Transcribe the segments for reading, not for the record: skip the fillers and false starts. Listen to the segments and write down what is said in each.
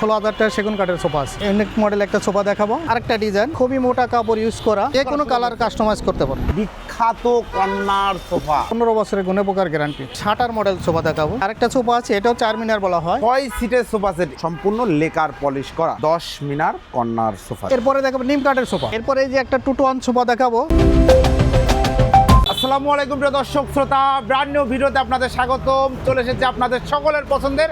16,000 টাকা সেগুন কাঠের সোফা আছে। ইউনিক মডেল একটা সোফা দেখাবো, আরেকটা ডিজাইন খুবই মোটা কাপড় ইউজ করা, যে কোনো কালার কাস্টমাইজ করতে পারো। বিখ্যাত কন্যার সোফা 15 বছরের গুণে পোকার গ্যারান্টি। 60 মডেল সোফা দেখাবো, আরেকটা সোফা আছে, এটাও 4 মিনার বলা হয়। 6 সিটের সোফা সেট, সম্পূর্ণ লেকার পলিশ করা 10 মিনার কন্যার সোফা। এরপরে দেখাবো নিম কাঠের সোফা। এরপরে এই যে একটা 2-to-1 সোফা দেখাবো। আসসালামু আলাইকুম প্রিয় দর্শক শ্রোতা, ব্র্যান্ড নিউ ভিডিওতে আপনাদের স্বাগতম। চলে এসেছে আপনাদের সকলের পছন্দের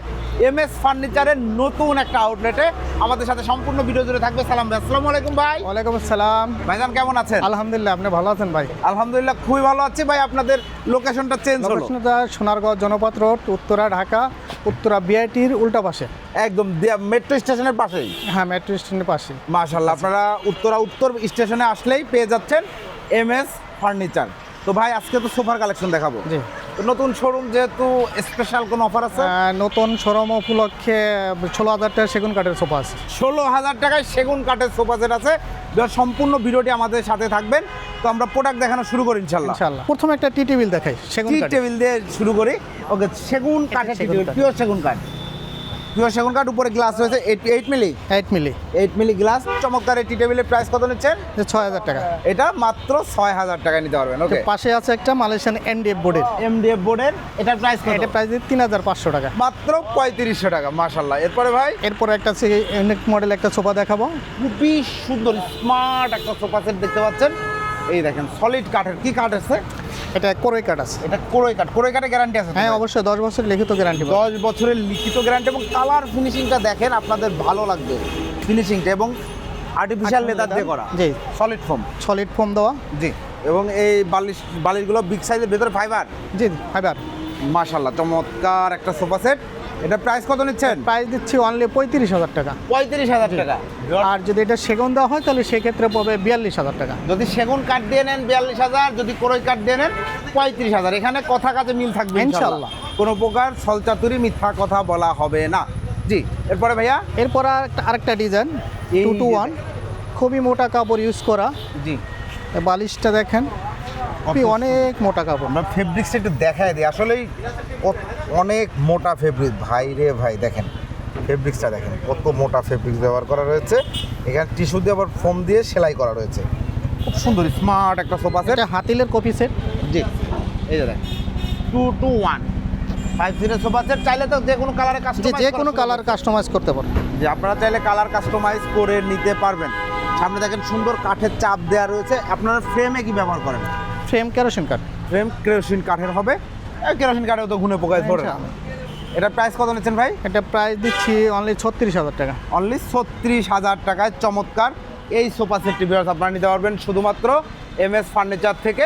এমএস ফার্নিচারের নতুন একটা আউটলেটে। আমাদের সাথে সম্পূর্ণ ভিডিও জুড়ে থাকবে সালাম ভাই। আসসালামু আলাইকুম ভাই। ওয়ালাইকুম আসসালাম। ভাইজান কেমন আছেন? আলহামদুলিল্লাহ, আপনি ভালো আছেন ভাই? আলহামদুলিল্লাহ খুবই ভালো আছি ভাই। আপনাদের লোকেশনটা চেঞ্জ হলো? লোকেশনটা সোনারগাঁও জনপথ রোড, উত্তরা ঢাকা, উত্তরা বিআইটির উল্টা পাশে। একদম মেট্রো স্টেশনের পাশেই। হ্যাঁ, মেট্রো স্টেশনের পাশে। মাশাআল্লাহ, আপনারা উত্তর স্টেশনে আসলেই পেয়ে যাচ্ছেন এমএস ফার্নিচার। তো ভাই আজকে তো সোফার কালেকশন দেখাবো। জি। তো নতুন শোরুম যেহেতু স্পেশাল কোনো অফার আছে? নতুন শোরুম উপলক্ষে 16,000 টাকা সেগুন কাঠের সোফা আছে। 16,000 টাকায় সেগুন কাঠের সোফা সেট আছে। সম্পূর্ণ ভিডিওটি আমাদের সাথে থাকবেন। তো আমরা প্রোডাক্ট দেখানো শুরু করি ইনশাআল্লাহ। প্রথমে একটা টি টেবিল দেখাই, সেগুন টি কাঠ। টেবিল দিয়ে শুরু করি। ওকে, সেগুন কাঠের টি টেবিল, পিওর সেগুন কাঠ। পিওর সেগুন কাঠ, উপরে গ্লাস রয়েছে 8 মিলি। 8 মিলি। 8 মিলি গ্লাস। চমৎকার এই টি টেবিলের প্রাইস কত নিচ্ছেন? 6,000 টাকা। এটা মাত্র 6,000 টাকায় নিতে পারবেন। ওকে, পাশে আছে একটা মালয়েশিয়ান এনডিএফ বোর্ডের। এমডিএফ বোর্ডের, এটার প্রাইস কত? এটা প্রাইস 3,500 টাকা। মাত্র 3500 টাকা। মাশাআল্লাহ। এরপরে ভাই এরপরে একটা ইউনিক মডেল একটা সোফা দেখাবো। খুবই সুন্দর স্মার্ট একটা সোফা সেট দেখতে পাচ্ছেন। এই দেখেন সলিড কাঠের। কি কাঠ আছে? এটা কোরই কাঠ আছে। এটা কোরই কাঠ। কোরই কাঠের গ্যারান্টি আছে? হ্যাঁ, অবশ্যই 10 বছরের লিখিত গ্যারান্টি। 10 বছরের লিখিত গ্যারান্টি। এবং কালার ফিনিশিংটা দেখেন, আপনাদের ভালো লাগবে ফিনিশিংটা। এবং আর্টিফিশিয়াল লেদার দিয়ে করা। জি। Solid foam. সলিড ফোম দেওয়া। জি। এবং এই বালিশগুলো বিগ সাইজের, ভেতরে ফাইবার। জি, ফাইবার। মাশাআল্লাহ, চমৎকার একটা সোফা সেট। এটা প্রাইস কত নিচ্ছেন? প্রাইস দিচ্ছি অনলি 35,000 টাকা। 35,000 টাকা। আর যদি এটা সেগুন দেওয়া হয় তাহলে সেক্ষেত্রে পাবে 42,000 টাকা। যদি সেগুন কাঠ দিয়ে নেন 42,000, যদি কোরই কাঠ দিয়ে নেন 35,000। এখানে কথা কাজে মিল থাকবে ইনশাআল্লাহ। কোনো প্রকার ছলচাতুরি মিথ্যা কথা বলা হবে না। জি। এরপরে ভাইয়া এরপর আরেকটা ডিজাইন 2-to-1, খুবই মোটা কাপড় ইউজ করা। জি। বালিশটা দেখেন, অনেক মোটা কাপড়। আমরা ফেব্রিক্সটা একটু দেখাই দিই। আসলেই অনেক মোটা ফেব্রিক ভাই রে ভাই। দেখেন ফেব্রিক্সটা দেখেন, কত মোটা ফেব্রিক্স ব্যবহার করা রয়েছে। এখানে টিস্যু দিয়ে আবার ফোম দিয়ে সেলাই করা রয়েছে। খুব সুন্দর স্মার্ট একটা সোফা সেট। এটা হাতিলের কপি সেট। জি। এই যে দেখেন 2-to-1 5 সিটের সোফা সেট। চাইলে তো যে কোনো কালারে কাস্টমাইজ, যে কোনো কালার কাস্টমাইজ করতে পারো। যে আপনারা চাইলে কালার কাস্টমাইজ করে নিতে পারবেন। সামনে দেখেন সুন্দর কাঠের চাপ দেওয়া রয়েছে। আপনারা ফ্রেমে কি ব্যবহার করেন? ফ্রেম কেরোসিন কাঠ। ফ্রেম কেরোসিন কাঠের হবে। কেরোসিন কাঠেও তো ঘুনে পোকায় ধরে। এটার প্রাইস কত নিচ্ছেন ভাই? এটা প্রাইস দিচ্ছি অনলি 36,000 টাকা। অনলি 36,000 টাকায় চমৎকার এই সোফা সেটটি আপনারা নিতে পারবেন শুধুমাত্র এমএস ফার্নিচার থেকে।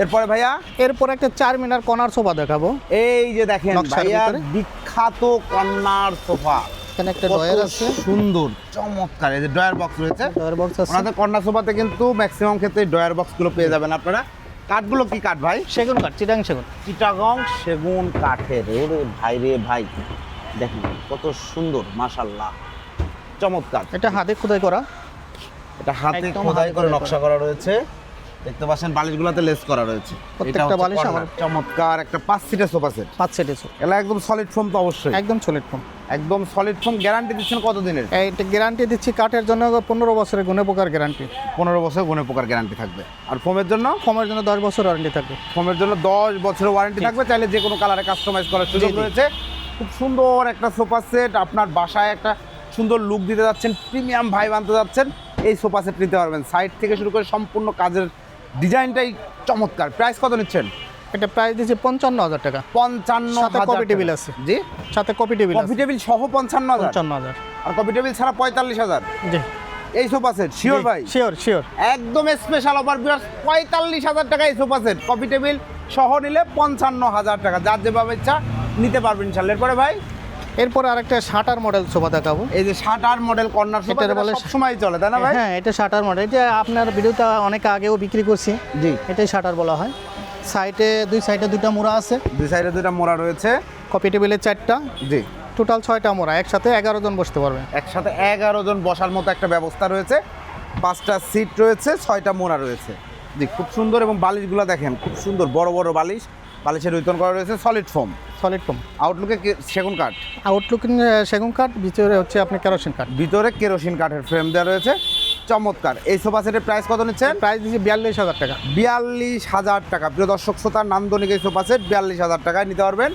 এরপরে ভাইয়া এরপর একটা 4 মিনার কর্নার সোফা দেখাবো। এই যে দেখেন নকশার ভাইয়া, ভিতরে। বিখ্যাত কর্নার সোফা। এখানে একটা ডয়ার আছে, সুন্দর চমৎকার। এই যে ডয়ার বক্স রয়েছে। ডয়ার বক্স আছে। ওনাদের কর্নার সোফাতে কিন্তু ম্যাক্সিমাম ক্ষেত্রে ডয়ার বক্সগুলো পেয়ে যাবেন আপনারা। কাঠগুলো কি কাঠ ভাই? সেগুন কাঠ, চিটাং সেগুন। চিটাগং সেগুন কাঠের। রে ভাই রে ভাই, দেখেন কত সুন্দর, মাশাআল্লাহ, চমৎকার। এটা হাতে খোদাই করা। এটা হাতে একদম খোদাই হাতে করে খোদাই নকশা করা রয়েছে। দেখতে পাচ্ছেন বালিশগুলোতে লেস করা রয়েছে। প্রত্যেকটা হচ্ছে বালিশ corner। আমার। চমৎকার একটা 5 সিটের সোফা সেট। 5 সেট আছে। এটা একদম সলিড ফোম তো অবশ্যই। একদম সলিড ফোম। একদম সলিড ফোম। গ্যারান্টি দিচ্ছেন কত দিনের? এইটা গ্যারান্টি দিচ্ছি কাঠের জন্য 15 বছরের গুণে পোকার গ্যারান্টি। 15 বছর গুণে পোকার গ্যারান্টি থাকবে। আর ফোমের জন্য? ফোমের জন্য 10 বছর ওয়ারেন্টি থাকবে। ফোমের জন্য 10 বছরের ওয়ারেন্টি থাকবে। চাইলে যে কোনো কালারে কাস্টমাইজ করার সুযোগ রয়েছে। খুব সুন্দর একটা সোফা সেট। আপনার বাসায় একটা সুন্দর লুক দিতে যাচ্ছেন, প্রিমিয়াম ভাইব আনতে যাচ্ছেন, এই সোফা সেট নিতে পারবেন। সাইড থেকে শুরু করে সম্পূর্ণ কাজের ডিজাইনটাই চমৎকার। প্রাইস কত নিচ্ছেন? এটা প্রাইস দিচ্ছি 55,000 টাকা। 55,000 কপি টেবিল আছে। জি। সাথে কপি টেবিল আছে। কপি টেবিল সহ 55,000। 55,000। আর কপি টেবিল ছাড়া 45,000। জি। এই সোফা সেট শিওর ভাই? Sure sure. একদম স্পেশাল অফার। 45,000 টাকা এই সোফা সেট। কপি টেবিল সহ নিলে 55,000 টাকা। যার যেভাবে ইচ্ছা নিতে পারবেন ইনশাআল্লাহ। এরপরে ভাই এরপর আরেকটা 60 মডেল সোফা দেখাবো। এই যে 60 মডেল কর্নার সোফা, এটার বলে সব সময় চলে তাই না ভাই? হ্যাঁ, এটা 60 মডেল। এটা আপনার ভিডিওতে অনেক আগেও বিক্রি করছি। জি। এটাই 60 বলা হয়। দুই সাইডে দুইটা মোড়া আছে। দুই সাইডে দুইটা মোড়া রয়েছে। কপি টেবিলে 4টা। জি। টোটাল 6টা মোড়া, একসাথে 11 জন বসতে পারবে। একসাথে 11 জন বসার মতো একটা ব্যবস্থা রয়েছে। 5টা সিট রয়েছে, 6টা মোড়া রয়েছে। জি, খুব সুন্দর। এবং বালিশগুলো দেখেন, খুব সুন্দর বড় বড় বালিশ। বালিশের রুইতন করা রয়েছে সলিড ফোম। Solid foam. আউটলুকে সেগুন কাঠ, আউটলুক সেগুন কাঠ, ভিতরে হচ্ছে আপনি কেরোসিন কাঠ। ভিতরে কেরোসিন কাঠের ফ্রেম দেওয়া রয়েছে, চমৎকার। এই সোফা সেটের প্রাইস কত নিচ্ছেন? প্রাইস দিচ্ছি 42,000 টাকা। 42,000 টাকা। প্রিয় দর্শক শ্রোতা, নান্দনিক এই সোফা সেট 42,000 টাকায় নিতে পারবেন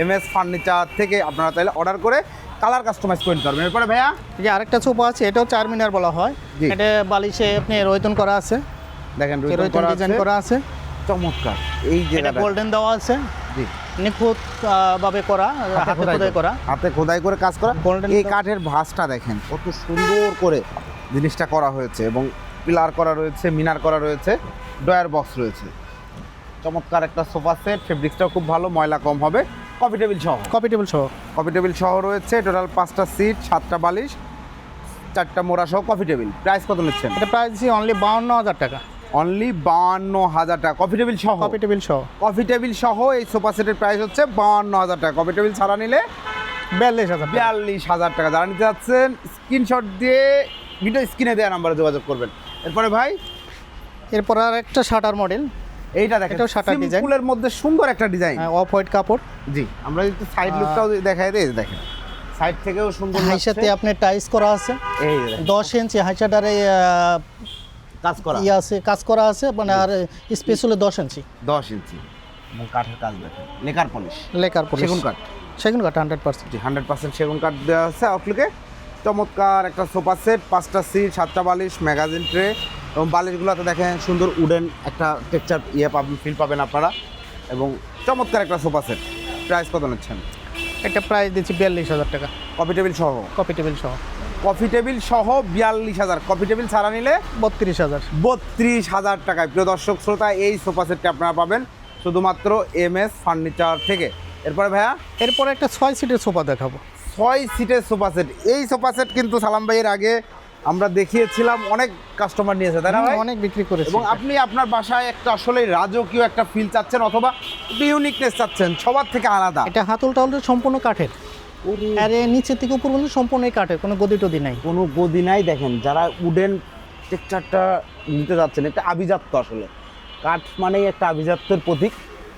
এমএস ফার্নিচার থেকে। আপনারা চাইলে অর্ডার করে কালার কাস্টমাইজ করে নিতে পারবেন। এরপরে ভাইয়া যে আরেকটা সোফা আছে, এটাও 4 মিনার বলা হয়। জি। এটা বালিশে আপনি রয়তন করা আছে, দেখেন রয়তন ডিজাইন করা আছে, চমৎকার। এই যে এটা গোল্ডেন দেওয়া আছে, জি নিখুঁত ভাবে করা, হাতে খোদাই করা, হাতে খোদাই করে কাজ করা। Golden এই কাঠের ভাঁজটা দেখেন কত সুন্দর করে জিনিসটা করা হয়েছে, এবং পিলার করা রয়েছে, মিনার করা রয়েছে, ডয়ার বক্স রয়েছে। চমৎকার একটা সোফা সেট, ফেব্রিক্সটাও খুব ভালো, ময়লা কম হবে। কফি টেবিল সহ, কপি টেবিল সহ। কফি টেবিল সহ রয়েছে। টোটাল 5টা সিট, 7টা বালিশ, 4টা মোড়া সহ কফি টেবিল। প্রাইস কত নিচ্ছেন? এটা প্রাইস দিচ্ছি অনলি 52,000 টাকা। অনলি 52,000 টাকা কফি টেবিল সহ। কপি টেবিল সহ কফি টেবিল সহ এই সোফা সেটের প্রাইস হচ্ছে 52,000 টাকা। কফি টেবিল ছাড়া নিলে 42,000 টাকা। 42,000 টাকা। যারা নিতে যাচ্ছেন স্ক্রিনশট দিয়ে ভিডিও স্ক্রিনে দেওয়া নাম্বারে যোগাযোগ করবেন। এরপরে ভাই এরপর আর একটা শাটার মডেল, এইটা দেখেন, এটাও shutter design। সিম্পলের মধ্যে সুন্দর একটা ডিজাইন। অফ হোয়াইট কাপড়। জি, আমরা যদি সাইড লুকটাও দেখাই দিই, দেখেন সাইড থেকেও সুন্দর হাই সাথে লাগছে। আপনি টাইস করা আছে, এই যে দেখেন, 10 ইঞ্চি হাই শাটারে কাজ করা আছে, কাজ করা আছে, মানে আর স্পেস হলো 10 ইঞ্চি। 10 ইঞ্চি, এবং কাঠের কাজ দেখেন, লেকার পলিশ, লেকার পলিশ, সেগুন কাঠ। সেগুন কাঠ 100%। জি, 100% সেগুন কাঠ দেওয়া আছে আউটলুকে। চমৎকার একটা সোফা সেট, 5টা সিট, 7টা বালিশ, ম্যাগাজিন ট্রে, এবং বালিশগুলোতে দেখেন সুন্দর উডেন একটা টেক্সচার পাবেন, ফিল পাবেন আপনারা। এবং চমৎকার একটা সোফা সেট। প্রাইস কত নিচ্ছেন? এটা প্রাইস দিচ্ছি 42,000 টাকা। কফি টেবিল সহ। কপি টেবিল সহ কফি টেবিল সহ 42,000। কফি টেবিল ছাড়া নিলে 32,000। 32,000 টাকায়। প্রিয় দর্শক শ্রোতা, এই সোফা সেটটি আপনারা পাবেন শুধুমাত্র এমএস ফার্নিচার থেকে। এরপরে ভাইয়া এরপর একটা 6 সিটের সোফা দেখাবো। 6 সিটের সোফা সেট। এই সোফা সেট কিন্তু সালাম ভাইয়ের আগে আমরা দেখিয়েছিলাম, অনেক কাস্টমার নিয়েছে, তাই না ভাই? অনেক বিক্রি করেছি। এবং আপনি আপনার বাসায় একটা আসলে রাজকীয় একটা ফিল চাচ্ছেন, অথবা ইউনিকনেস চাচ্ছেন, সবার থেকে আলাদা। এটা হাতল টাউলটা সম্পূর্ণ কাঠের, আর এর নিচে থেকে উপর পর্যন্ত সম্পূর্ণই কাঠের, কোনো গদি টদি নাই। কোনো গদি নাই। দেখেন, যারা উডেন টেক্সচারটা নিতে যাচ্ছেন, একটা আভিজাত্য, আসলে কাঠ মানেই একটা আভিজাত্যের প্রতীক।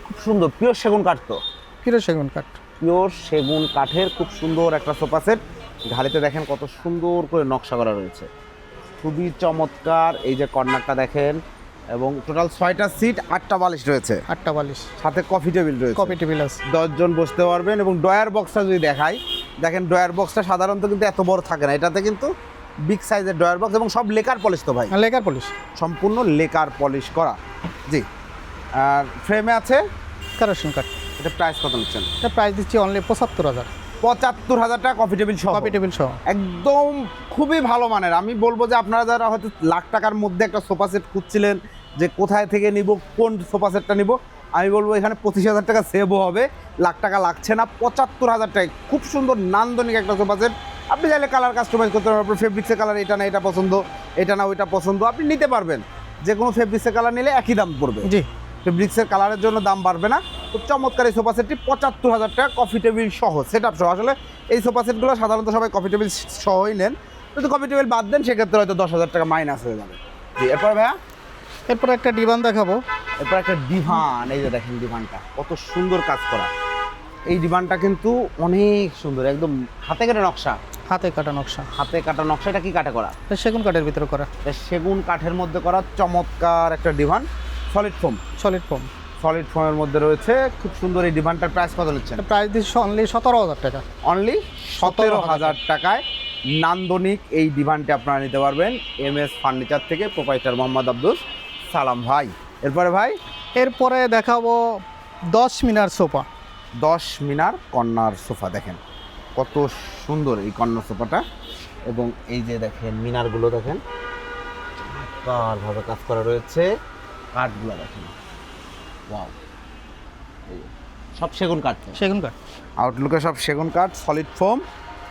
খুব সুন্দর পিওর সেগুন কাঠ, তো ফিরো সেগুন কাঠ, পিওর সেগুন কাঠের খুব সুন্দর একটা সোফা সেট। ঘাড়িতে দেখেন কত সুন্দর করে নকশা করা রয়েছে, খুবই চমৎকার। এই যে কর্নারটা দেখেন, এবং টোটাল 6টা সিট, 8টা বালিশ রয়েছে, 8টা বালিশ, সাথে কফি টেবিল রয়েছে। কপি টেবিল আছে। 10 জন বসতে পারবেন। এবং ডয়ার বক্সটা যদি দেখাই, দেখেন ডয়ার বক্সটা সাধারণত কিন্তু এত বড় থাকে না, এটাতে কিন্তু বিগ সাইজের ডয়ার বক্স, এবং সব লেকার পলিশ তো ভাই, লেকার পলিশ, সম্পূর্ণ লেকার পলিশ করা। জি, আর ফ্রেমে আছে কেরোসিন কাঠ। এটা প্রাইস কত নিচ্ছেন? এটা প্রাইস দিচ্ছি অনলি 75,000। 75,000 টাকা কফি টেবিল সহ। কপি টেবিল সহ একদম খুবই ভালো মানের। আমি বলবো যে আপনারা যারা হয়তো লাখ টাকার মধ্যে একটা সোফা সেট খুঁজছিলেন, যে কোথায় থেকে নিব, কোন সোফা সেটটা নিব, আমি বলবো এখানে 25,000 টাকা সেভও হবে, লাখ টাকা লাগছে না। 75,000 টাকা খুব সুন্দর নান্দনিক একটা সোফা সেট। আপনি চাইলে কালার কাস্টমাইজ করতে পারবেন, আপনার ফেব্রিক্সের কালার এটা না এটা পছন্দ, এটা না ওইটা পছন্দ, আপনি নিতে পারবেন। যে কোনো ফেব্রিক্সের কালার নিলে একই দাম পড়বে, জি। ফেব্রিক্সের কালারের জন্য দাম বাড়বে না। তো চমৎকার এই সোফা সেটটি 75,000 টাকা কফি টেবিল সহ, সেট আপ সহ। আসলে এই সোফা সেটগুলো সাধারণত সবাই কফি টেবিল সহই নেন, যদি কফি টেবিল বাদ দেন সেক্ষেত্রে হয়তো 10,000 টাকা মাইনাস হয়ে যাবে। জি, এরপরে ভাইয়া এরপর একটা ডিভান দেখাবো। এরপর একটা ডিভান। এই যে দেখেন ডিভানটা কত সুন্দর কাজ করা। এই ডিভানটা কিন্তু অনেক সুন্দর, একদম হাতে কাটা নকশা। হাতে কাটা নকশা, হাতে কাটা নকশা। এটা কি কাঠে করা? এটা সেগুন কাঠের ভিতরে করা, এটা সেগুন কাঠের মধ্যে করা চমৎকার একটা divan. Solid foam, solid foam. Solid ফোমের মধ্যে রয়েছে, খুব সুন্দর। এই ডিভানটার প্রাইস কত নিচ্ছেন? এটা প্রাইস দিচ্ছি অনলি 17,000 টাকা। অনলি 17,000 টাকায় নান্দনিক এই ডিভানটি আপনারা নিতে পারবেন এমএস ফার্নিচার থেকে, প্রোপাইটার মোহাম্মদ আব্দুল সালাম ভাই। এরপরে ভাই এরপরে দেখাবো 10 মিনার সোফা। 10 মিনার কর্নার সোফা। দেখেন কত সুন্দর এই কর্নার সোফাটা, এবং এই যে দেখেন মিনারগুলো দেখেন চমৎকারভাবে কাজ করা রয়েছে। কাঠগুলো দেখেন, ওয়াও, সব সেগুন কাঠ। সেগুন কাঠ, আউটলুকে সব সেগুন কাঠ, সলিড ফোম,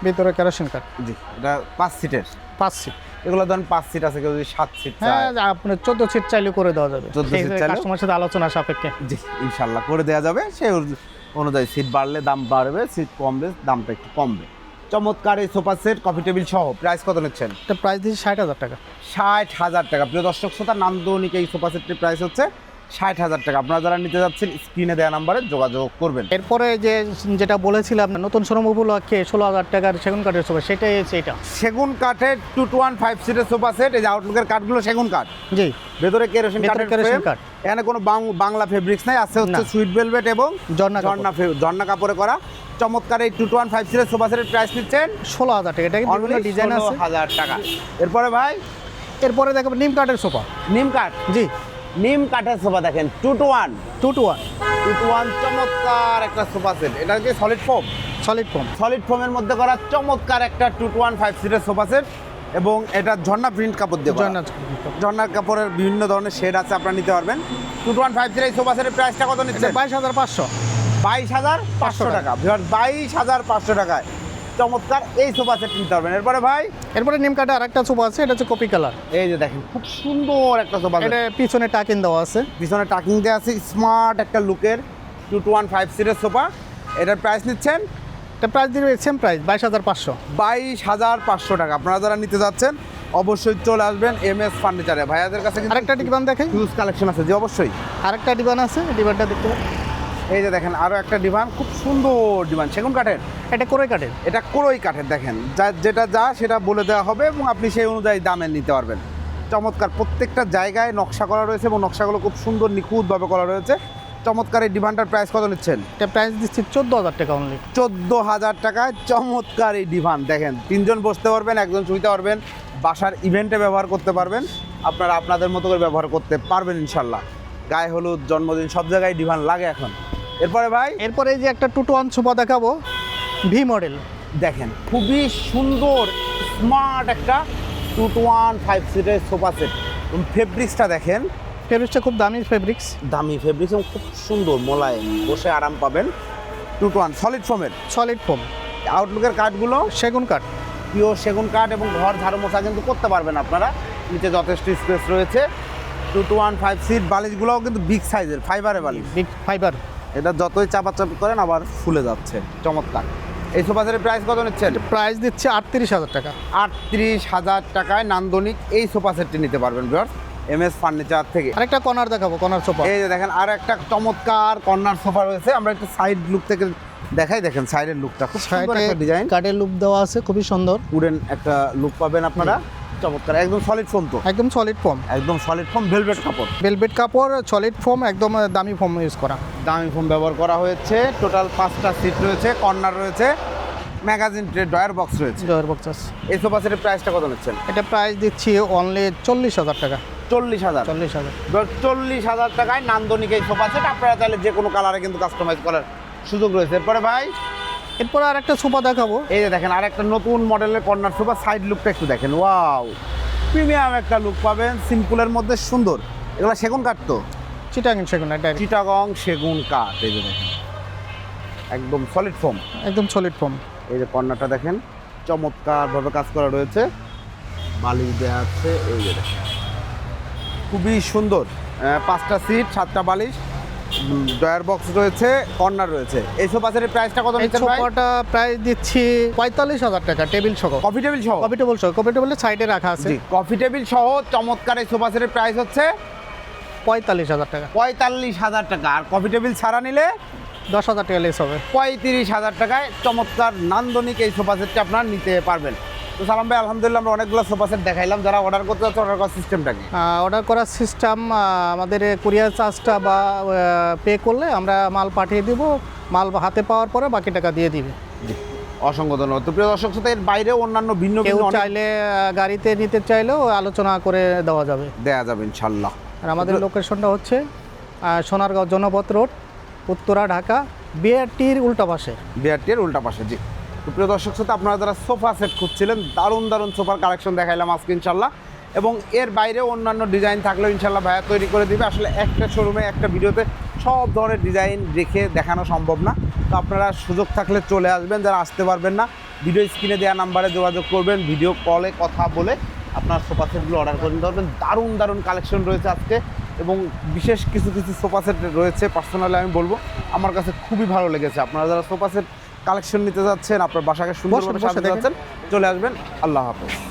ভিতরে কেরোসিন কাঠ। জি। এটা 5 সিটের, 5 সিট। এগুলো ধরেন 5 সিট আছে, কেউ যদি 7 সিট হ্যাঁ, চায়, আপনি 14 সিট চাইলে করে দেওয়া যাবে। 14 সিট চাইলেও? কাস্টমারের সাথে আলোচনা সাপেক্ষে। জি, ইনশাল্লাহ করে দেওয়া যাবে। সে অনুযায়ী সিট বাড়লে দাম বাড়বে, সিট কমবে দামটা একটু কমবে। চমৎকার এই সোফা সেট কফি টেবিল সহ। প্রাইস কত নিচ্ছেন? এটা প্রাইস দিচ্ছি 60,000 টাকা। 60,000 টাকা। প্রিয় দর্শক শ্রোতা, নান্দনিক এই সোফা সেটটির প্রাইস হচ্ছে 60,000 টাকা। আপনারা যারা নিতে যাচ্ছেন স্ক্রিনে দেওয়া নাম্বারে যোগাযোগ করবেন। এরপরে যেটা বলেছিলাম নতুন শোরুম উপলক্ষে 16,000 টাকার সেগুন কাঠের সোফা, সেটাই হচ্ছে এটা। সেগুন কাঠের 2-1-5 সিটের সোফা সেট। এই যে আউটলুকের কাঠগুলো সেগুন কাঠ, জি, ভেতরে কেরোসিন কাঠের কেরোসিন ফ্রেম। কাঠ। এখানে কোনো বাংলা ফেব্রিক্স নাই, আছে হচ্ছে না। সুইট ভেলভেট এবং ঝর্ণা ঝর্ণা কাপড়ে করা চমৎকার এই 2-1-5 সিটের সোফা সেটের প্রাইস নিচ্ছেন 16,000 টাকা। এটা কিন্তু বিভিন্ন ডিজাইন আছে। 16,000 টাকা। এরপরে ভাই এরপরে দেখাবো নিম কাঠের সোফা। নিম কাঠ, জি, নিম কাঠের সোফা দেখেন 2-1 2-1 চমৎকার একটা সোফা সেট। এটা কি solid foam? Solid foam. Solid ফোমের মধ্যে করা চমৎকার একটা 2-1-5 সিটের সোফা সেট এবং এটা ঝর্ণা প্রিন্ট কাপড় দিয়ে করা। ঝর্ণার কাপড়ের বিভিন্ন ধরনের শেড আছে, আপনারা নিতে পারবেন। 2-1-5 সিটের এই সোফা সেটের প্রাইসটা কত নিচ্ছে? 22,500। 22,500 টাকা। 22,500 টাকায় চমৎকার এই সোফা সেট নিতে পারবেন। এরপরে ভাই এরপরে নিম কাঠে আরেকটা সোফা আছে, এটা হচ্ছে কপি কালার। এই যে দেখেন খুব সুন্দর একটা সোফা সেট। এটা পিছনে টাকিন দেওয়া আছে, পিছনে টাকিং দেওয়া আছে, স্মার্ট একটা লুকের 2-1-5 সিটের সোফা। এটার প্রাইস নিচ্ছেন? এটা প্রাইস দিবে সেম প্রাইস 22,500। 22,500 টাকা। আপনারা যারা নিতে যাচ্ছেন অবশ্যই চলে আসবেন MS ফার্নিচারে। ভাইয়াদের কাছে কিন্তু আরেকটা ডিভান দেখাই, হিউজ কালেকশন আছে। জি অবশ্যই। আরেকটা ডিভান আছে, ডিভানটা দেখতে পাবেন। এই যে দেখেন আরও একটা ডিভান, খুব সুন্দর ডিভান, সেগুন কাঠের। এটা কোরে কাঠের। এটা কোরই কাঠের। দেখেন যেটা সেটা বলে দেওয়া হবে এবং আপনি সেই অনুযায়ী দামে নিতে পারবেন। চমৎকার প্রত্যেকটা জায়গায় নকশা করা রয়েছে এবং নকশাগুলো খুব সুন্দর নিখুঁতভাবে করা রয়েছে। চমৎকার এই ডিভানটার প্রাইস কত নিচ্ছেন? এটা প্রাইস দিচ্ছি 14,000 টাকা অনলি। 14,000 টাকায় চমৎকার এই ডিভান। দেখেন 3 জন বসতে পারবেন, 1 জন শুইতে পারবেন, বাসার ইভেন্টে ব্যবহার করতে পারবেন, আপনারা আপনাদের মতো করে ব্যবহার করতে পারবেন ইনশাল্লাহ। গায়ে হলুদ, জন্মদিন সব জায়গায় ডিভান লাগে এখন। এরপরে ভাই এরপরে এই যে একটা 2-1 সোফা দেখাবো, ভি মডেল। দেখেন খুবই সুন্দর স্মার্ট একটা 2-1-5 সিটের সোফা সেট। ফেব্রিক্সটা দেখেন, ফেব্রিক্সটা খুব দামি ফেব্রিক্স। দামি ফেব্রিক্স এবং খুব সুন্দর মোলায়েম, বসে আরাম পাবেন। 2-1 সলিড ফোমের। Solid foam. আউটলুকের কাঠগুলো সেগুন কাঠ, পিওর সেগুন কাঠ এবং ঘর ঝাড়ু মোছা কিন্তু করতে পারবেন আপনারা। নিচে যথেষ্ট স্পেস রয়েছে। 2-1-5 সিট। বালিশগুলোও কিন্তু বিগ সাইজের, ফাইবারের বালিশ। Big fibre. এটা যতই চাপাচাপি করেন আবার ফুলে যাচ্ছে। চমৎকার এই সোফা সেটের প্রাইস কত নিচ্ছেন? প্রাইস দিচ্ছে 38,000 টাকা। 38,000 টাকায় নান্দনিক এই সোফা সেটটি নিতে পারবেন ভিউয়ার্স MS ফার্নিচার থেকে। আরেকটা কর্নার দেখাবো, কর্নার সোফা। এই যে দেখেন আর একটা চমৎকার কর্নার সোফা রয়েছে। আমরা একটু সাইড লুক থেকে দেখাই। দেখেন সাইডের লুকটা খুব সুন্দর একটা ডিজাইন, কাঠের লুক দেওয়া আছে, খুবই সুন্দর। উডেন একটা লুক পাবেন আপনারা। চমৎকার, একদম সলিড ফোম। তো একদম সলিড ফোম, একদম সলিড ফোম, ভেলভেট কাপড়, ভেলভেট কাপড়, সলিড ফোম, একদম দামি ফোম ইউজ করা। দামি ফোম ব্যবহার করা হয়েছে। টোটাল 5টা সিট রয়েছে, কর্নার রয়েছে, ম্যাগাজিন ট্রে, ডয়ার বক্স রয়েছে। ডয়ার বক্স আছে। এই সোফা সেটের প্রাইসটা কত নিচ্ছেন? এটা প্রাইস দিচ্ছি অনলি 40,000 টাকা। 40,000। 40,000 টাকায় নান্দনিক এই সোফা সেট। আপনারা চাইলে যে কোনো কালারে কিন্তু কাস্টমাইজ করার সুযোগ রয়েছে। এরপরে ভাই এরপর আর একটা সোফা দেখাবো। এই যে দেখেন আর একটা নতুন মডেলের কর্নার সোফা। সাইড লুকটা একটু দেখেন, ওয়াও, প্রিমিয়াম একটা লুক পাবেন, সিম্পলের মধ্যে সুন্দর। এগুলো সেগুন কাঠ তো? চিটাগাং সেগুন, এটা চিটাগং সেগুন কাঠ। এই যে দেখেন একদম সলিড ফোম, একদম সলিড ফোম। এই যে কর্নারটা দেখেন চমৎকারভাবে কাজ করা রয়েছে, বালিশ দেওয়া আছে। এই যে দেখেন খুবই সুন্দর। 5টা সিট, 7টা বালিশ, ডয়ার বক্স রয়েছে, কর্নার রয়েছে। এই সোফা সেটের প্রাইসটা কত এই নিচ্ছেন ভাই? সোফাটা প্রাইস দিচ্ছি 45,000 টাকা, টেবিল সহ। কফি টেবিল সহ? কফি টেবিল সহ, কফি টেবিলের সাইডে রাখা আছে। জি, কফি টেবিল সহ চমৎকার এই সোফা সেটের প্রাইস হচ্ছে 45,000 টাকা। 45,000 টাকা। আর কফি টেবিল ছাড়া নিলে 10,000 টাকা লেস হবে। 35,000 টাকায় চমৎকার নান্দনিক এই সোফা সেটটি আপনারা নিতে পারবেন। তো সালাম ভাই, আলহামদুলিল্লাহ আমরা অনেকগুলো সোফা সেট দেখাইলাম। যারা অর্ডার করতে যাচ্ছে অর্ডার করার সিস্টেমটা কি? অর্ডার করার সিস্টেম আমাদের কুরিয়ার চার্জটা বা পে করলে আমরা মাল পাঠিয়ে দিব, মাল হাতে পাওয়ার পরে বাকি টাকা দিয়ে দিবে। জি, অসংখ্য ধন্যবাদ। তো প্রিয় দর্শক শ্রোতা, এর বাইরেও অন্যান্য ভিন্ন কেউ ভিন্ন চাইলে গাড়িতে নিতে চাইলেও আলোচনা করে দেওয়া যাবে, দেয়া যাবে ইনশাল্লাহ। আর আমাদের লোকেশনটা হচ্ছে সোনারগাঁও জনপথ রোড, উত্তরা, ঢাকা, বিআরটির উল্টা পাশে। বিআরটির উল্টা পাশে। জি, তো প্রিয় দর্শক শ্রোতা, আপনারা যারা সোফা সেট খুঁজছিলেন, দারুণ দারুণ সোফার কালেকশন দেখাইলাম আজকে ইনশাল্লাহ। এবং এর বাইরেও অন্যান্য ডিজাইন থাকলেও ইনশাল্লাহ ভাইয়া তৈরি করে দিবে। আসলে একটা শোরুমে একটা ভিডিওতে সব ধরনের ডিজাইন রেখে দেখানো সম্ভব না। তো আপনারা সুযোগ থাকলে চলে আসবেন, যারা আসতে পারবেন না ভিডিও স্ক্রিনে দেওয়া নাম্বারে যোগাযোগ করবেন, ভিডিও কলে কথা বলে আপনার সোফা সেটগুলো অর্ডার করে নিতে পারবেন। দারুণ দারুণ কালেকশন রয়েছে আজকে এবং বিশেষ কিছু কিছু সোফা সেট রয়েছে পার্সোনালি আমি বলবো আমার কাছে খুবই ভালো লেগেছে। আপনারা যারা সোফা সেট কালেকশন নিতে যাচ্ছেন, আপনার বাসাকে সুন্দরভাবে সাজাতে যাচ্ছেন, চলে আসবেন। আল্লাহ হাফেজ।